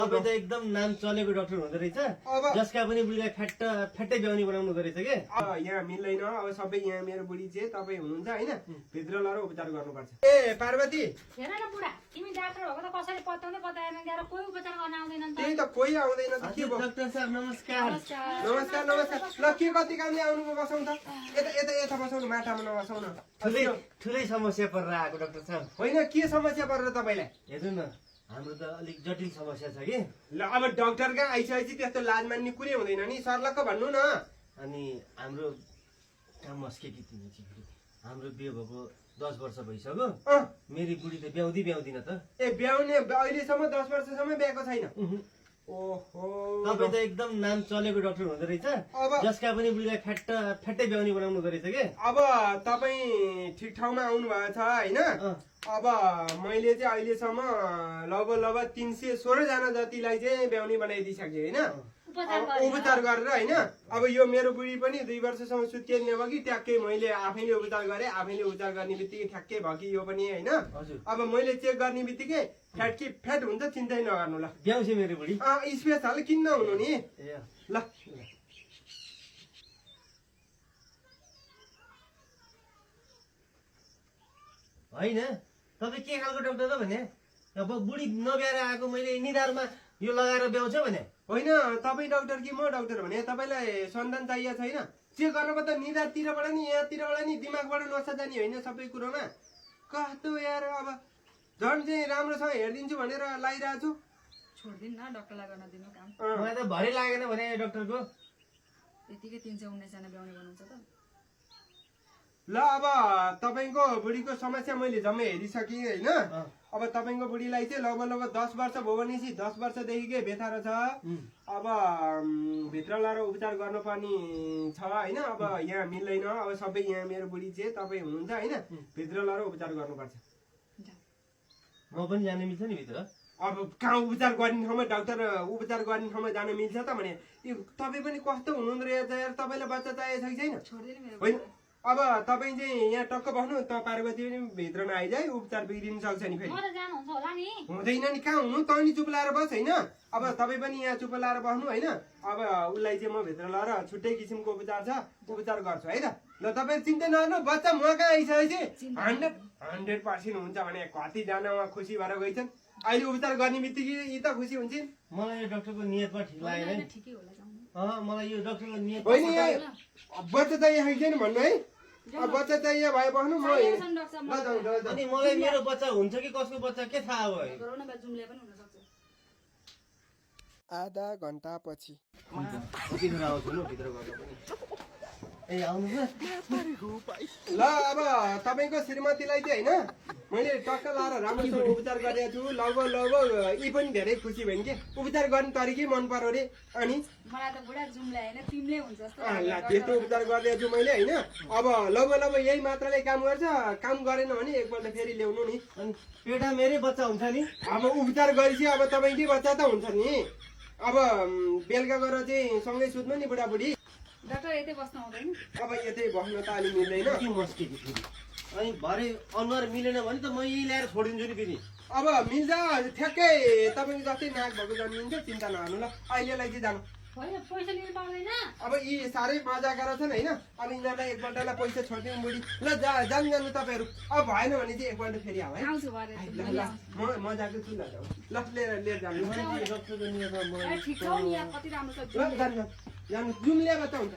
तपाईं त एकदम नाम चलेको डाक्टर हुँदो रहेछ जसका पनि बुढीलाई फ्याट्टै ब्याउनी बनाउनु रहेछ के यहाँ मिल्दैन अब सबै यहाँ मेरो बुढी चाहिँ तपाईँ हुनुहुन्छ होइन भित्र लगेर उपचार गर्नुपर्छ ए पार्वती हेर न बुढा तिमी डाक्टर भएको त कसैले पत्याउँदै पत्याएन गएर कोही उपचार गर्न आउँदैन नि त्यही त कोही आउँदैन त के भयो डाक्टर साहब नमस्कार नमस्कार नमस्कार ल के कति कामले आउनुको बसौँ त यता बसौँ न माटामा नबसौँ न ठुलै समस्या परेर आएको डाक्टर साहब होइन के समस्या परेर तपाईँलाई हेर्नु न हाम्रो त अलिक जटिल समस्या छ कि ल अब डाक्टर कहाँ आइसकेपछि त्यस्तो लाज मान्ने कुरै हुँदैन नि सर्लक्क भन्नु न अनि हाम्रो काम मस्केकी तिमी चाहिँ हाम्रो बिहे भएको 10 वर्ष भइसक्यो मेरी बुढी त ब्याउँदिन त ए ब्याउने अहिलेसम्म 10 वर्षसम्म ब्याएको छैन ओहो तपाईँ त एकदम नाम चलेको डाक्टर हुँदो रहेछ जसका पनि बुढीलाई फ्याट्टै ब्याउनी बनाउनु रहेछ के अब तपाईँ ठिक ठाउँमा आउनु भएको छ होइन अब मैले चाहिँ अहिलेसम्म लगभग 316 जना जतिलाई चाहिँ ब्याउनी बनाइदिइसकेँ होइन उपचार गरेर होइन अब यो मेरो बुढी पनि 2 वर्षसम्म सुत्केर्ने भयो कि ट्याक्कै मैले आफैले उपचार गरेँ आफैले उपचार गर्ने बित्तिकै ठ्याक्कै भयो कि यो पनि होइन अब मैले चेक गर्ने बित्तिकै फ्याट हुन्छ चिन्तै नगर्नु ल ब्याउँछ मेरो बुढी स्पेशल किन नहुनु नि ल होइन तपाईँ के खालको डाक्टर त भने अब बुढी नब्याएर आएको मैले निधारमा यो लगाएर ब्याउँछ भने होइन तपाईँ डाक्टर कि म डाक्टर भने तपाईँलाई सन्तान चाहिएको छैन चेक गर्नु त निधारतिरबाट नि यहाँतिरबाट नि दिमागबाट नसा जाने होइन सबै कुरोमा कस्तो यार अब झन् चाहिँ राम्रोसँग हेरिदिन्छु भनेर लागिरहेको छु छोड्दिन न डाक्टरलाई गर्न दिनु काम मलाई त भरै लागेन भने डाक्टरको यतिकै 319 जना ब्याउने बनाउँछ त ल अब तपाईँको बुढीको समस्या मैले जम्मै हेरिसकेँ होइन अब तपाईँको बुढीलाई चाहिँ लगभग 10 वर्ष भयो भनेपछि 10 वर्षदेखिकै बेथारो छ अब भित्र लगाएर उपचार गर्नुपर्ने छ होइन अब यहाँ मिल्दैन अब सबै यहाँ मेरो बुढी चाहिँ तपाईँ हुनुहुन्छ होइन भित्र लगाएर उपचार गर्नुपर्छ म पनि जानु मिल्छ नि भित्र अब कहाँ उपचार गर्ने ठाउँमा डाक्टर उपचार गर्ने ठाउँमा जान मिल्छ त भने यो तपाईँ पनि कस्तो हुनुहुँदो रहेछ यार तपाईँलाई बच्चा चाहिएको छ कि छैन छोड्दिन मेरो होइन अब तपाईँ चाहिँ यहाँ टक्क बस्नु त पार्वती पनि भित्रमा आइजाए उपचार बिग्रिनु सक्छ नि फेरि म त जानुहुन्छ होला नि हुँदैन नि कहाँ हुनु त नि चुप लाएर बस होइन अब तपाईँ पनि यहाँ चुप लाएर बस्नु होइन अब उसलाई चाहिँ म भित्र लगाएर छुट्टै किसिमको उपचार छ उपचार गर्छु है त ल तपाईँ चिन्ता नगर्नु बच्चा म कहाँ आइसकेपछि 100% हुन्छ भने कतिजना उहाँ खुसी भएर गइछन् अहिले उपचार गर्ने बित्तिकै यी त खुसी हुन्छन् मलाई यो डाक्टरको नियतमा ठिक लागेन ठिकै होला जाउँ मलाई यो डाक्टरको नियत होइन बच्चा चाहिएको छैन भन्नु है अब बच्चा चाहिए भए बस्नु म अनि मलाई मेरो बच्चा हुन्छ कि कसको बच्चा के थाहा भयो गरौँ न जुम्ले पनि हुन सक्छ आधा घन्टा पछि कतिखेर आउँछु न भित्र गएर पनि ए आउनु ल अब तपाईँको श्रीमतीलाई चाहिँ होइन मैले टक्क लाएर राम्रोसँग उपचार गरेको छु लगभग यी पनि धेरै खुसी भइन् कि उपचार गर्ने तरिकै मन पर्यो अरे अनि मलाई त बुढा जुम्ले हैन तिमीले हुन्छ जस्तो त्यस्तो उपचार गरिदिएको छु मैले होइन अब लगभग यही मात्राले काम गर्छ काम गरेन भने एकपल्ट फेरि ल्याउनु नि अनि पेटा मेरै बच्चा हुन्छ नि अब उपचार गरेपछि अब तपाईँकै बच्चा त हुन्छ नि अब बेलुका गएर चाहिँ सँगै सुत्नु नि बुढाबुढी डाक्टर यतै बस्न आउँदैन अब यतै बस्न त अलि मिल्दैन के मस्केको फेरि अनि भरे अनुहार मिलेन भने त म यही ल्याएर छोडिदिन्छु नि फेरि अब मिल्छ ठ्याक्कै तपाईँको जस्तै नाक भएको जन्मिन्छ चिन्ता नगर्नु ल अहिलेलाई चाहिँ जानु होइन पैसा लिनु पाउँदैन अब यी साह्रै मजा गरेर छन् होइन अब यिनीहरूलाई एकपल्टलाई पैसा छोडिदिउँ बुढी ल जानु तपाईँहरू अब भएन भने चाहिँ एकपल्ट फेरि आऊ है आउँछु भरे म जाएको छु ल लिएर जानु डाक्टरको नियतमा ठिक छ नि यहाँ कति राम्रो छ ल जानु जुम ल्याएको त हुन्छ